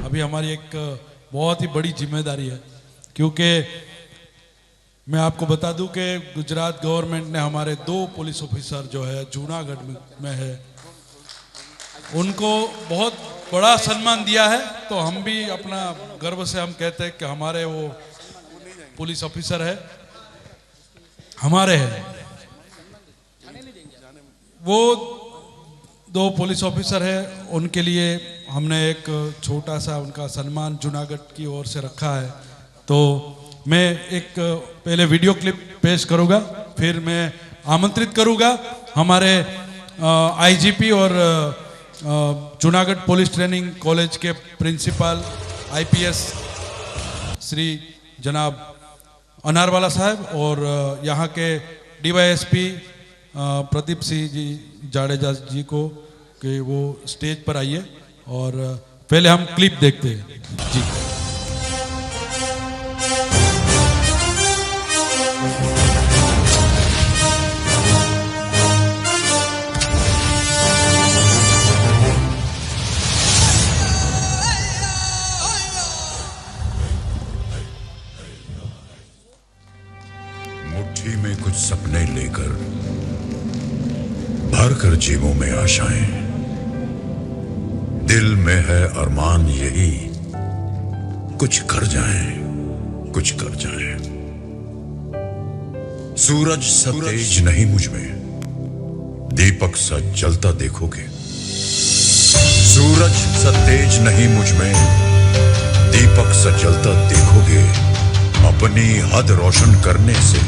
अभी हमारी एक बहुत ही बड़ी जिम्मेदारी है, क्योंकि मैं आपको बता दूं कि गुजरात गवर्नमेंट ने हमारे 2 पुलिस ऑफिसर जो है जूनागढ़ में है, उनको बहुत बड़ा सम्मान दिया है। तो हम भी अपना गर्व से हम कहते हैं कि हमारे वो पुलिस ऑफिसर है, हमारे हैं वो 2 पुलिस ऑफिसर है, उनके लिए हमने एक छोटा सा उनका सम्मान जूनागढ़ की ओर से रखा है। तो मैं एक पहले वीडियो क्लिप पेश करूंगा, फिर मैं आमंत्रित करूंगा हमारे आईजीपी और जूनागढ़ पुलिस ट्रेनिंग कॉलेज के प्रिंसिपल आईपीएस श्री जनाब अनारवाला साहब और यहाँ के डीवाईएसपी प्रदीप सिंह जी जाडेजा जी को कि वो स्टेज पर आइए और पहले हम क्लिप देखते हैं जी। मुट्ठी में कुछ सपने लेकर भर कर जेबों में आशाएं, दिल में है अरमान यही कुछ कर जाएं, कुछ कर जाएं। सूरज सा तेज नहीं मुझ में, दीपक सा जलता देखोगे। सूरज सा तेज नहीं मुझ में, दीपक सा जलता देखोगे। अपनी हद रोशन करने से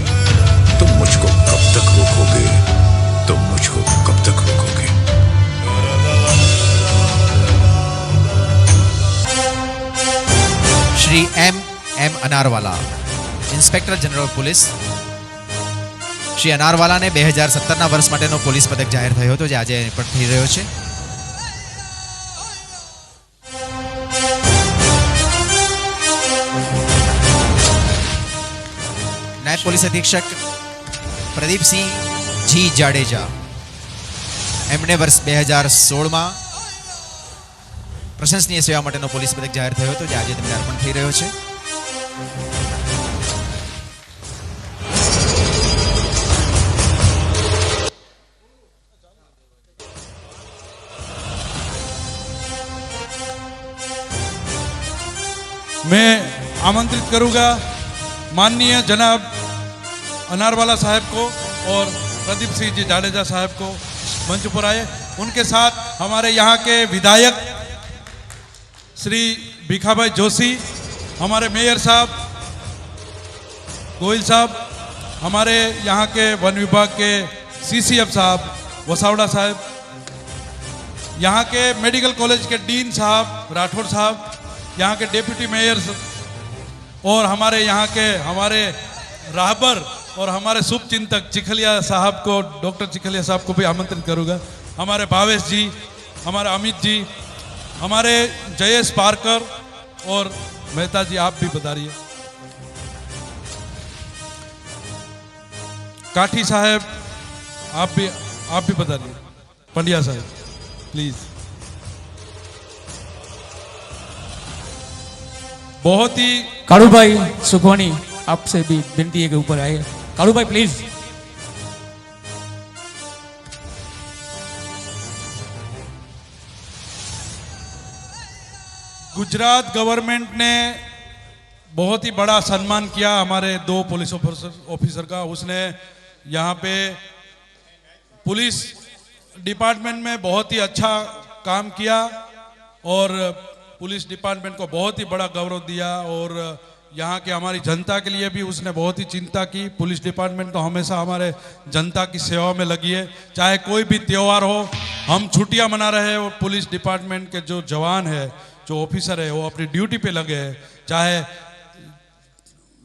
तुम मुझको कब तक रोकोगे, तुम मुझको कब तक रोकोगे। Shri M Anarwala, inspector general police Shri અનારવાલાને 2017ના વર્ષ માટેનો પોલીસ પદક જાહેર થયો હતો, જે આજે પણ થઈ રહ્યો છે। નાયબ પોલીસ અધિક્ષક પ્રદીપસિંહ જી જાડેજા, એમણે વર્ષ 2016માં પ્રશંસનીય સેવા માટેનો પોલીસ પદક જાહેર થયો હતો, જે આજે તેમને અર્પણ થઈ રહ્યો છે। मैं आमंत्रित करूंगा माननीय जनाब अनारवाला साहब को और प्रदीप सिंह जी जाडेजा साहब को मंच पर आए। उनके साथ हमारे यहाँ के विधायक श्री भिखाभाई जोशी, हमारे मेयर साहब गोयल साहब, हमारे यहाँ के वन विभाग के सीसीएफ साहब वसावड़ा साहब, यहाँ के मेडिकल कॉलेज के डीन साहब राठौर साहब, यहाँ के डेप्यूटी मेयर और हमारे यहाँ के हमारे राहबर और हमारे शुभ चिंतक चिखलिया साहब को, डॉक्टर चिखलिया साहब को भी आमंत्रित करूँगा। हमारे भावेश जी, हमारे अमित जी, हमारे जयेश पारकर और मेहता जी, आप भी पधारिए। काठी साहब आप भी पधारिए। पंड्या साहब प्लीज। बहुत ही काड़ू भाई सुखवानी, आपसे भी विनती है कि ऊपर आइए। काड़ू भाई प्लीज। गुजरात गवर्नमेंट ने बहुत ही बड़ा सम्मान किया हमारे 2 पुलिस ऑफिसर का। उसने यहाँ पे पुलिस डिपार्टमेंट में बहुत ही अच्छा काम किया और पुलिस डिपार्टमेंट को बहुत ही बड़ा गौरव दिया और यहाँ के हमारी जनता के लिए भी उसने बहुत ही चिंता की। पुलिस डिपार्टमेंट तो हमेशा हमारे जनता की सेवा में लगी है, चाहे कोई भी त्यौहार हो, हम छुट्टियाँ मना रहे हैं और पुलिस डिपार्टमेंट के जो जवान है, जो ऑफिसर है, वो अपनी ड्यूटी पे लगे हैं। चाहे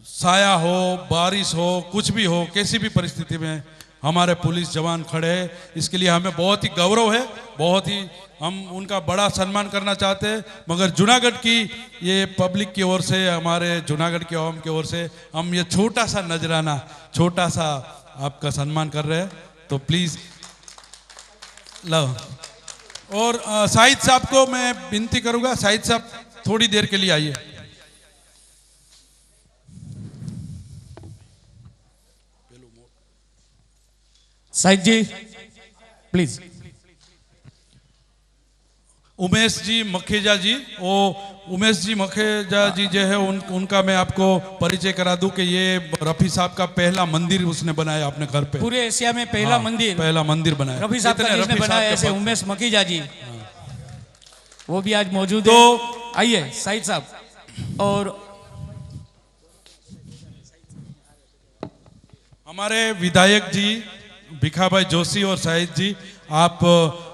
साया हो, बारिश हो, कुछ भी हो, किसी भी परिस्थिति में हमारे पुलिस जवान खड़े हैं। इसके लिए हमें बहुत ही गौरव है, बहुत ही हम उनका बड़ा सम्मान करना चाहते हैं। मगर जूनागढ़ की ये पब्लिक की ओर से, हमारे जूनागढ़ की आवाम की ओर से हम ये छोटा सा नजराना, छोटा सा आपका सम्मान कर रहे हैं। तो प्लीज़ लो। और शाहिद साहब को मैं विनती करूंगा, शाहिद साहब थोड़ी देर के लिए आइए। साहिद जी प्लीज। उमेश जी मखेजा जी, वो उमेश जी मखेजा जी जो है उनका मैं आपको परिचय करा दूं कि ये रफी साहब का पहला मंदिर उसने बनाया अपने घर पे। पूरे एशिया में पहला पहला मंदिर बनाया रफी साहब का जिसने बनाया, ऐसे उमेश मखीजा जी वो भी आज मौजूद है। आइए साहिद साहब। और हमारे विधायक जी भिखाभाई जोशी और शाहिद जी, आप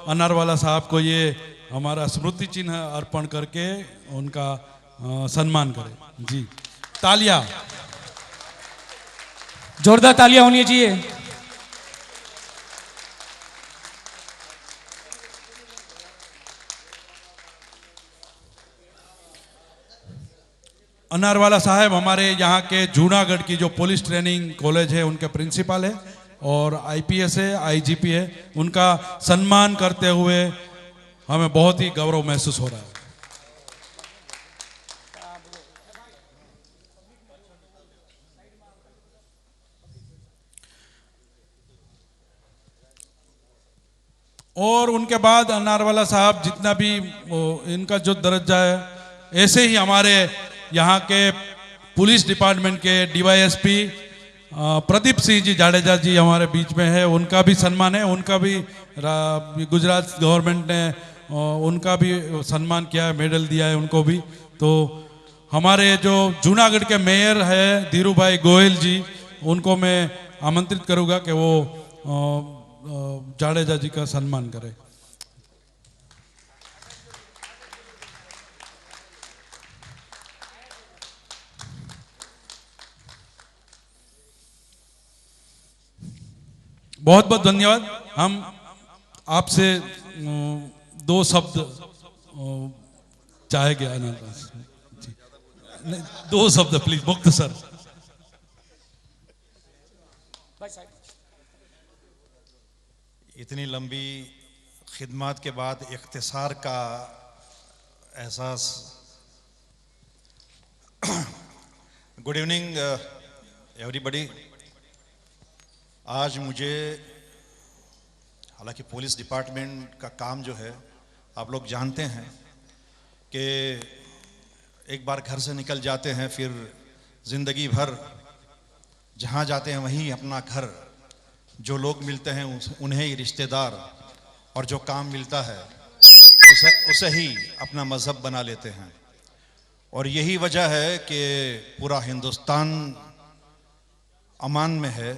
अनारवाला साहब को ये हमारा स्मृति चिन्ह अर्पण करके उनका सम्मान करें जी। तालियां, जोरदार तालियां होनी चाहिए। अनारवाला साहब हमारे यहाँ के जूनागढ़ की जो पुलिस ट्रेनिंग कॉलेज है उनके प्रिंसिपल है और आईपीएस है, आईजीपी है। उनका सम्मान करते हुए हमें बहुत ही गौरव महसूस हो रहा है। और उनके बाद अनारवाला साहब जितना भी इनका जो दर्जा है, ऐसे ही हमारे यहाँ के पुलिस डिपार्टमेंट के डीवाईएसपी प्रदीप सिंह जी जाडेजा जी हमारे बीच में है, उनका भी सम्मान है। उनका भी गुजरात गवर्नमेंट ने उनका भी सम्मान किया है, मेडल दिया है उनको भी। तो हमारे जो जूनागढ़ के मेयर है धीरूभाई गोयल जी, उनको मैं आमंत्रित करूँगा कि वो जाडेजा जी का सम्मान करें। बहुत बहुत धन्यवाद। हम आपसे दो शब्द चाहेंगे जी, दो शब्द प्लीज। मुक्त सर। इतनी लंबी खिदमत के बाद इख्तिसार का एहसास। Good evening everybody. आज मुझे, हालांकि पुलिस डिपार्टमेंट का काम जो है आप लोग जानते हैं कि एक बार घर से निकल जाते हैं फिर ज़िंदगी भर जहाँ जाते हैं वहीं अपना घर, जो लोग मिलते हैं उन्हें ही रिश्तेदार, और जो काम मिलता है उसे ही अपना मज़हब बना लेते हैं। और यही वजह है कि पूरा हिंदुस्तान अमान में है,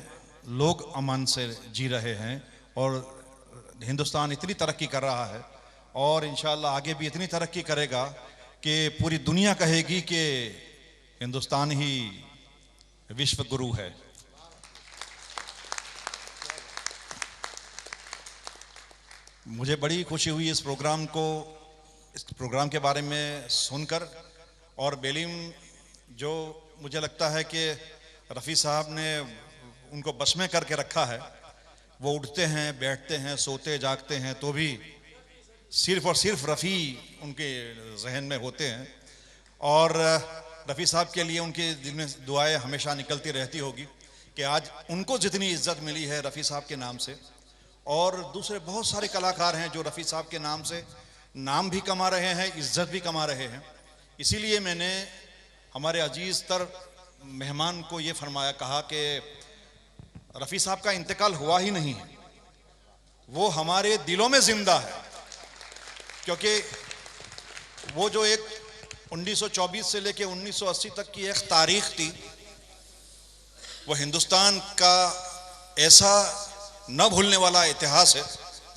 लोग अमान से जी रहे हैं और हिंदुस्तान इतनी तरक्की कर रहा है और इंशाअल्लाह आगे भी इतनी तरक्की करेगा कि पूरी दुनिया कहेगी कि हिंदुस्तान ही विश्व गुरु है। मुझे बड़ी खुशी हुई इस प्रोग्राम के बारे में सुनकर। और बेलीम, जो मुझे लगता है कि रफ़ी साहब ने उनको बस में करके रखा है, वो उठते हैं, बैठते हैं, सोते जागते हैं तो भी सिर्फ और सिर्फ रफ़ी उनके जहन में होते हैं। और रफ़ी साहब के लिए उनके दिल में दुआएं हमेशा निकलती रहती होगी कि आज उनको जितनी इज्जत मिली है रफ़ी साहब के नाम से, और दूसरे बहुत सारे कलाकार हैं जो रफ़ी साहब के नाम से नाम भी कमा रहे हैं, इज्जत भी कमा रहे हैं। इसीलिए मैंने हमारे अजीज़ तर मेहमान को ये फरमाया, कहा कि रफ़ी साहब का इंतकाल हुआ ही नहीं है, वो हमारे दिलों में जिंदा है। क्योंकि वो जो एक 1924 से लेके 1980 तक की एक तारीख थी, वो हिंदुस्तान का ऐसा न भूलने वाला इतिहास है,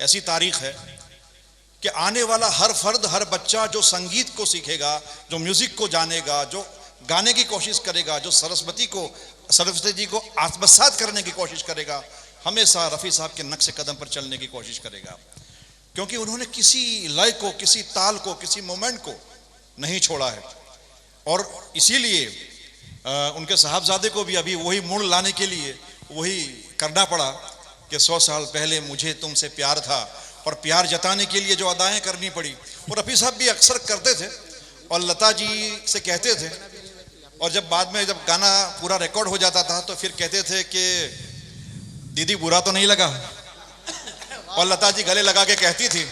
ऐसी तारीख है कि आने वाला हर फर्द, हर बच्चा जो संगीत को सीखेगा, जो म्यूजिक को जानेगा, जो गाने की कोशिश करेगा, जो सरस्वती जी को आत्मसात करने की कोशिश करेगा, हमेशा रफ़ी साहब के नक्शे कदम पर चलने की कोशिश करेगा। क्योंकि उन्होंने किसी लय को, किसी ताल को, किसी मोमेंट को नहीं छोड़ा है। और इसीलिए उनके साहबजादे को भी अभी वही मूड लाने के लिए वही करना पड़ा कि 100 साल पहले मुझे तुमसे प्यार था, और प्यार जताने के लिए जो अदाएं करनी पड़ी वो रफ़ी साहब भी अक्सर करते थे। और लता जी से कहते थे, और जब बाद में जब गाना पूरा रिकॉर्ड हो जाता था तो फिर कहते थे कि दीदी बुरा तो नहीं लगा, और लता जी गले लगा के कहती थी,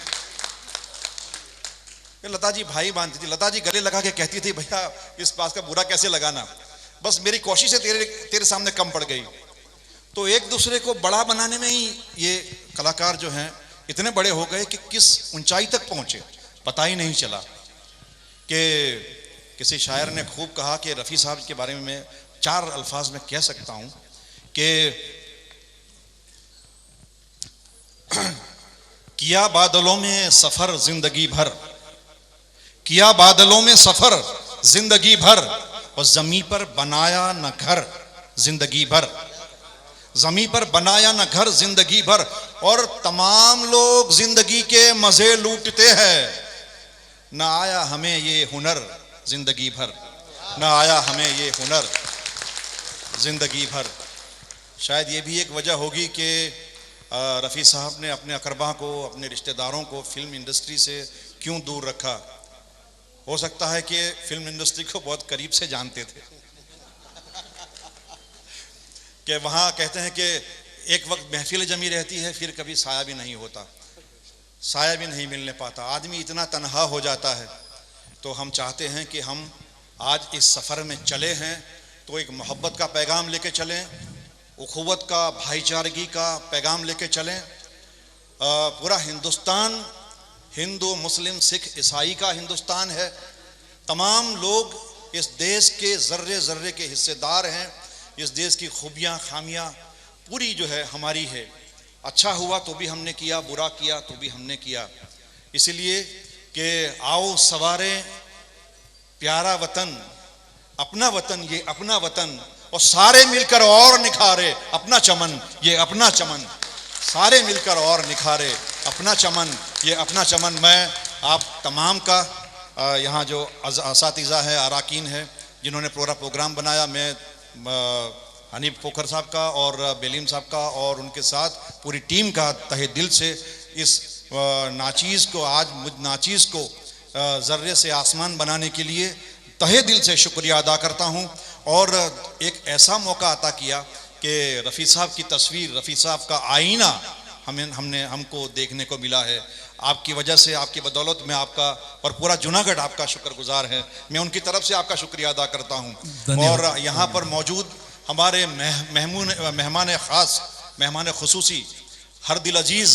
लता जी भाई मानती थी, लता जी गले लगा के कहती थी भैया इस बात का बुरा कैसे लगाना, बस मेरी कोशिशें तेरे सामने कम पड़ गई। तो एक दूसरे को बड़ा बनाने में ही ये कलाकार जो हैं इतने बड़े हो गए कि किस ऊंचाई तक पहुंचे पता ही नहीं चला। कि किसी शायर ने खूब कहा कि रफ़ी साहब के बारे में मैं 4 अल्फाज में कह सकता हूं कि किया बादलों में सफर जिंदगी भर, किया बादलों में सफर जिंदगी भर, और जमी पर बनाया न घर जिंदगी भर, जमी पर बनाया न घर जिंदगी भर, और तमाम लोग जिंदगी के मजे लूटते हैं, न आया हमें ये हुनर जिंदगी भर, न आया हमें ये हुनर जिंदगी भर। शायद ये भी एक वजह होगी कि रफ़ी साहब ने अपने अकरबा को, अपने रिश्तेदारों को फिल्म इंडस्ट्री से क्यों दूर रखा। हो सकता है कि फिल्म इंडस्ट्री को बहुत करीब से जानते थे, कि वहाँ कहते हैं कि एक वक्त महफिल जमी रहती है, फिर कभी साया भी नहीं होता, साया भी नहीं मिलने पाता, आदमी इतना तन्हा हो जाता है। तो हम चाहते हैं कि हम आज इस सफ़र में चले हैं तो एक मोहब्बत का पैगाम लेके चलें, उखुवत का, भाईचारगी का पैगाम लेके चलें। पूरा हिंदुस्तान हिंदू मुस्लिम सिख ईसाई का हिंदुस्तान है, तमाम लोग इस देश के ज़र्रे ज़र्रे के हिस्सेदार हैं, इस देश की खूबियाँ खामियाँ पूरी जो है हमारी है। अच्छा हुआ तो भी हमने किया, बुरा किया तो भी हमने किया। इसलिए कि आओ सवारे प्यारा वतन, अपना वतन ये अपना वतन, और सारे मिलकर और निखारे अपना चमन ये अपना चमन, सारे मिलकर और निखारे अपना चमन ये अपना चमन। मैं आप तमाम का यहाँ जो असातिज़ा है, अराकीन है, जिन्होंने पूरा प्रोग्राम बनाया, मैं हनीफ खोखर साहब का और बेलीम साहब का और उनके साथ पूरी टीम का तहे दिल से इस नाचीज़ को, आज मुझ नाचीज़ को ज़र्रे से आसमान बनाने के लिए तहे दिल से शुक्रिया अदा करता हूँ। और एक ऐसा मौका अता किया कि रफ़ी साहब की तस्वीर, रफ़ी साहब का आईना हमको देखने को मिला है। आपकी वजह से, आपकी बदौलत में आपका और पूरा जूनागढ़ आपका शुक्रगुजार है। मैं उनकी तरफ से आपका शुक्रिया अदा करता हूँ। और यहाँ पर मौजूद हमारे मेहमान ख़ास, मेहमान खुसूसी हर दिल अजीज़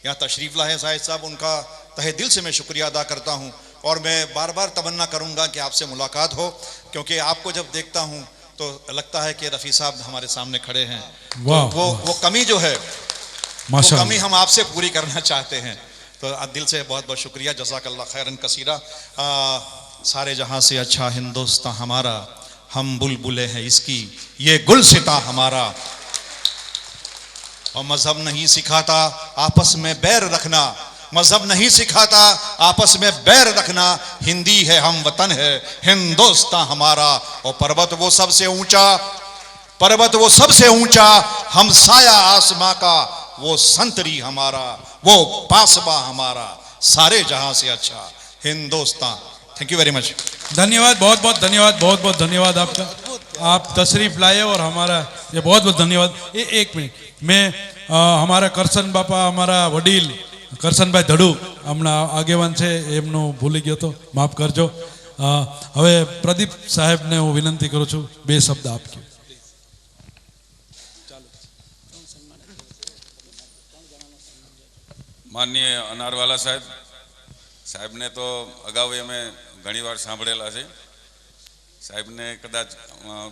यहाँ तशरीफ़ लाए साहिब साहब, उनका तहे दिल से मैं शुक्रिया अदा करता हूँ। और मैं बार बार तमन्ना करूँगा कि आपसे मुलाकात हो, क्योंकि आपको जब देखता हूँ तो लगता है कि रफ़ी साहब हमारे सामने खड़े हैं। तो वो कमी जो है, वो कमी हम आपसे पूरी करना चाहते हैं। तो दिल से बहुत बहुत शुक्रिया, जज़ाकल्लाह खैरन कसीरा। सारे जहाँ से अच्छा हिंदुस्तान हमारा, हम बुलबुलें हैं इसकी ये गुलसिता हमारा, और मजहब नहीं सिखाता आपस में बैर रखना, मजहब नहीं सिखाता आपस में बैर रखना, हिंदी है हम वतन है हिंदुस्तान हमारा। और पर्वत वो सबसे ऊंचा, पर्वत वो सबसे ऊंचा, हम साया आसमां का, वो संतरी हमारा, वो पासबा हमारा, सारे जहां से अच्छा Hindustan. Thank you very much. धन्यवाद, बहुत बहुत धन्यवाद, बहुत बहुत धन्यवाद आपका। आप तशरीफ लाए और हमारा ये बहुत बहुत धन्यवाद। एक मिनट, मैं हमारा કરશન બાપા, हमारा वडील કરશનભાઈ ધડુ હમણાં આગેવાન છે, એમનું ભૂલી ગયો તો માફ કરજો। હવે પ્રદીપ સાહેબને હું વિનંતી કરું છું, 2 શબ્દ આપજો। માનનીય અનારવાલા સાહેબને તો અગાઉ અમે ઘણીવાર સાંભળેલા છે। સાહેબને કદાચ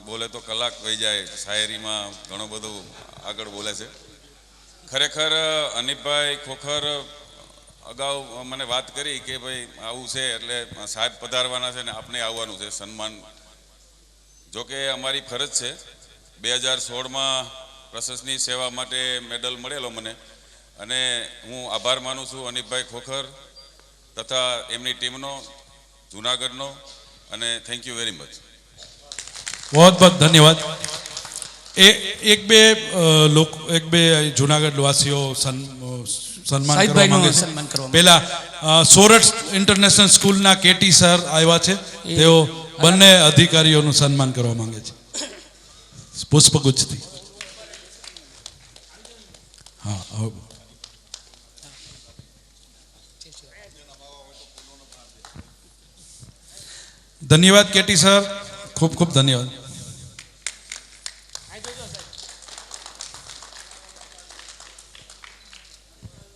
બોલે તો કલાક વહી જાય, શાયરીમાં ઘણું બધું આગળ બોલે છે। ખરેખર હનીફભાઈ ખોખર અગાઉ મને વાત કરી કે ભાઈ આવું છે એટલે સાહેબ પધારવાના છે ને આપણે આવવાનું છે સન્માન। જોકે અમારી ફરજ છે, 2016માં પ્રશસ્તિની સેવા માટે મેડલ મળેલો મને, અને હું આભાર માનું છું હનીફભાઈ ખોખર તથા એમની ટીમનો, જૂનાગઢનો, અને થેન્ક યુ વેરી મચ। बहुत बहुत धन्यवाद। एक बे जूनागढ़ वासियों સન્માન કરવા સાહિદભાઈનું માંગે છે. સન્માન કરવામાં પહેલા સોરઠ ઇન્ટરનેશનલ સ્કૂલના કેટી સર આવ્યા છે, તેઓ બંને અધિકારીઓનું સન્માન કરવા માંગે છે પુષ્પગુચ્છથી. હા હવે ધન્યવાદ કેટી સર, ખૂબ ખૂબ ધન્યવાદ.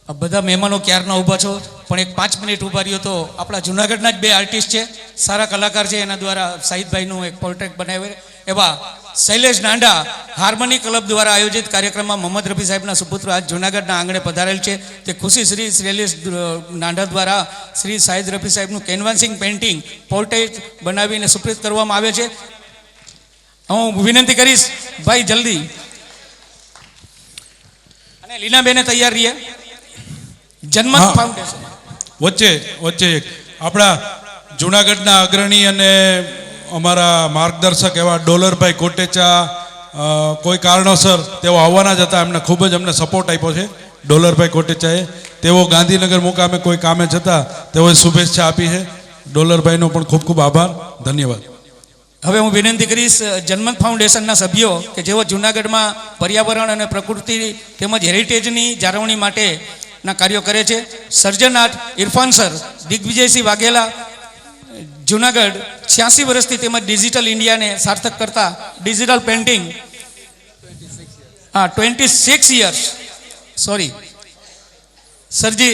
આ બધા મહેમાનો ક્યારના ઊભા છો, પણ એક 5 મિનિટ ઊભા રહ્યો તો આપણા જુનાગઢના જ 2 આર્ટિસ્ટ છે, સારા કલાકાર છે, એના દ્વારા સાહિદભાઈનું એક પોર્ટ્રેટ બનાવ્યું. એવા શૈલેષ નાંડા હાર્મોની ક્લબ દ્વારા આયોજિત કાર્યક્રમમાં મોહમ્મદ રફી સાહેબના સુપુત્ર આજ જુનાગઢના આંગણે પધારેલ છે. તે ખુશી શ્રી શૈલેષ નાંડા દ્વારા શ્રી સાહિદ રફી સાહેબનું કેનવાસિંગ પેઇન્ટિંગ પોર્ટ્રેટ બનાવીને સુપ્રીત કરવામાં આવે છે. હું વિનંતી કરીશ ભાઈ જલ્દી, અને લીનાબેને તૈયાર રહીએ. જન્મત હા. ફાઉન્ડેશન વચ્ચે એક આપણા જુનાગઢના અગ્રણી અને અમારા માર્ગદર્શક એવા ડોલરભાઈ કોટેચા કોઈ કારણોસર તેઓ આવવાના જ હતા, એમને ખૂબ જ અમને સપોર્ટ આપ્યો છે ડોલરભાઈ કોટેચાએ. તેઓ ગાંધીનગર મુકામે કોઈ કામે જતા તેઓએ શુભેચ્છા આપી છે. ડોલરભાઈનો પણ ખૂબ ખૂબ આભાર, ધન્યવાદ. હવે હું વિનંતી કરીશ જન્મત ફાઉન્ડેશનના સભ્યો કે જેઓ જૂનાગઢમાં પર્યાવરણ અને પ્રકૃતિ તેમજ હેરિટેજની જાળવણી માટેના કાર્યો કરે છે. સર્જનાથ ઇરફાન સર, દિગ્વિજયસિંહ વાઘેલા, જૂનાગઢ 86 વર્ષથી તેમજ ડિજિટલ ઇન્ડિયાને સાર્થક કરતા ડિજિટલ પેઇન્ટિંગ 26 યર્સ સોરી સરજી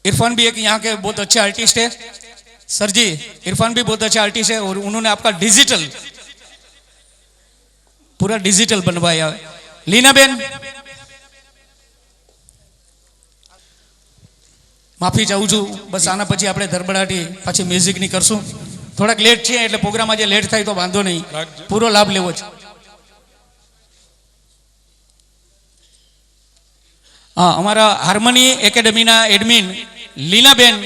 इरफान भी एक यहाँ के बहुत अच्छे आर्टिस्ट है सर जी. इरफान भी बहुत अच्छा आर्टिस्ट है और उन्होंने आपका डिजिटल पूरा डिजिटल बनवाया है. लीना बेन माफी चाहूँ છું, બસ આના પછી આપણે ધરબડાટી પછી મ્યુઝિકની કરશું. થોડાક લેટ છે એટલે પ્રોગ્રામ આજે લેટ થાય તો વાંધો નહીં, પૂરો લાભ લેવો છે. હા, અમારા હાર્મોની એકેડમીના એડમિન લીનાબેન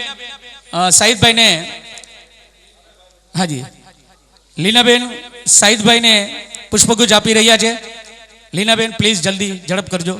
સાહિદભાઈને, હાજી લીનાબેન સાહિદભાઈને પુષ્પગુચ્છ આપી રહ્યા છે. લીનાબેન પ્લીઝ જલ્દી ઝડપ કરજો.